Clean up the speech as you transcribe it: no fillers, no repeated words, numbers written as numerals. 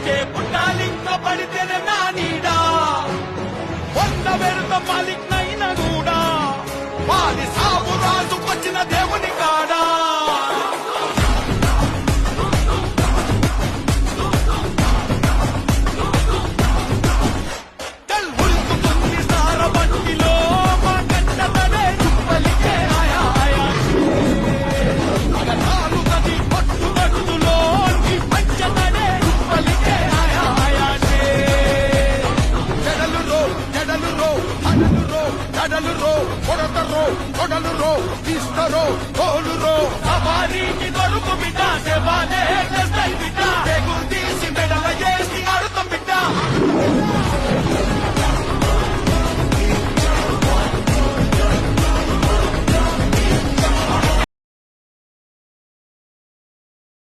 బతికే పుట్టాలింక పడితేనే నా నీడా వంద వెరుత మాలిక్ నైనా కూడా వాడి